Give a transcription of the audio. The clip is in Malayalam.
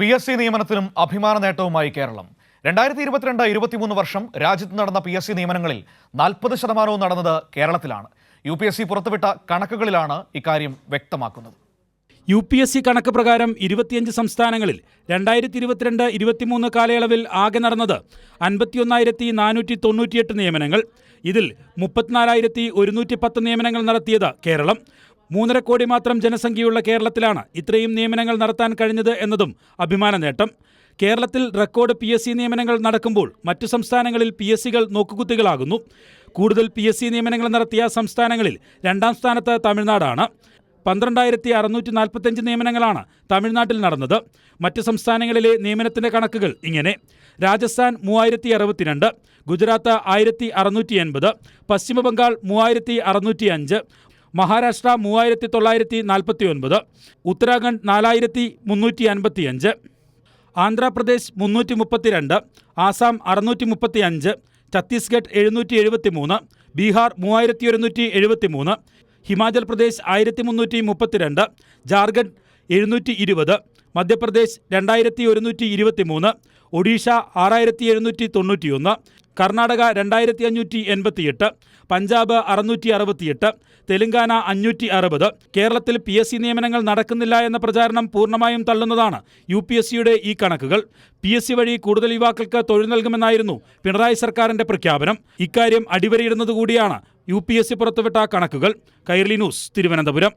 PSC നിയമനത്തിനും അഭിമാന നേട്ടവുമായി കേരളം. 2022-23 വർഷം രാജ്യത്ത് നടന്ന PSC നിയമനങ്ങളിൽ 40% നടന്നത് കേരളത്തിലാണ്. UPSC പുറത്തുവിട്ട കണക്കുകളിലാണ് ഇക്കാര്യം വ്യക്തമാക്കുന്നത്. UPSC കണക്ക് പ്രകാരം 25 സംസ്ഥാനങ്ങളിൽ 2022-23 കാലയളവിൽ ആകെ നടന്നത് 51,498 നിയമനങ്ങൾ. ഇതിൽ 34,110 നിയമനങ്ങൾ നടത്തിയത് കേരളം. 3.5 കോടി മാത്രം ജനസംഖ്യയുള്ള കേരളത്തിലാണ് ഇത്രയും നിയമനങ്ങൾ നടത്താൻ കഴിഞ്ഞത് എന്നതും അഭിമാന നേട്ടം. കേരളത്തിൽ റെക്കോർഡ് PSC നിയമനങ്ങൾ നടക്കുമ്പോൾ മറ്റു സംസ്ഥാനങ്ങളിൽ PSCകൾ നോക്കുകുത്തികളാകുന്നു. കൂടുതൽ PSC നിയമനങ്ങൾ നടത്തിയ സംസ്ഥാനങ്ങളിൽ 2ാം സ്ഥാനത്ത് തമിഴ്നാടാണ്. 12,645 നിയമനങ്ങളാണ് തമിഴ്നാട്ടിൽ നടന്നത്. മറ്റ് സംസ്ഥാനങ്ങളിലെ നിയമനത്തിന്റെ കണക്കുകൾ ഇങ്ങനെ: രാജസ്ഥാൻ 3,062, ഗുജറാത്ത് 1,680, പശ്ചിമ ബംഗാൾ 3,605, മഹാരാഷ്ട്ര 3,949, ഉത്തരാഖണ്ഡ് 4,355, ആന്ധ്രാപ്രദേശ് 332, ആസാം 635, ഛത്തീസ്ഗഡ് 773, ബീഹാർ 3,173, ഹിമാചൽ പ്രദേശ് 1,332, ജാർഖണ്ഡ് 720, മധ്യപ്രദേശ് 2,123, ഒഡീഷ 6,791, കർണാടക 2,588, പഞ്ചാബ് 668, തെലങ്കാന 560. കേരളത്തിൽ PSC നിയമനങ്ങൾ നടക്കുന്നില്ല എന്ന പ്രചാരണം പൂർണ്ണമായും തള്ളുന്നതാണ് UPSCയുടെ ഈ കണക്കുകൾ. PSC വഴി കൂടുതൽ യുവാക്കൾക്ക് തൊഴിൽ നൽകുമെന്നായിരുന്നു പിണറായി സർക്കാരിന്റെ പ്രഖ്യാപനം. ഇക്കാര്യം അടിവരയിടുന്നതുകൂടിയാണ് UPSC പുറത്തുവിട്ട കണക്കുകൾ. കൈരളി ന്യൂസ്, തിരുവനന്തപുരം.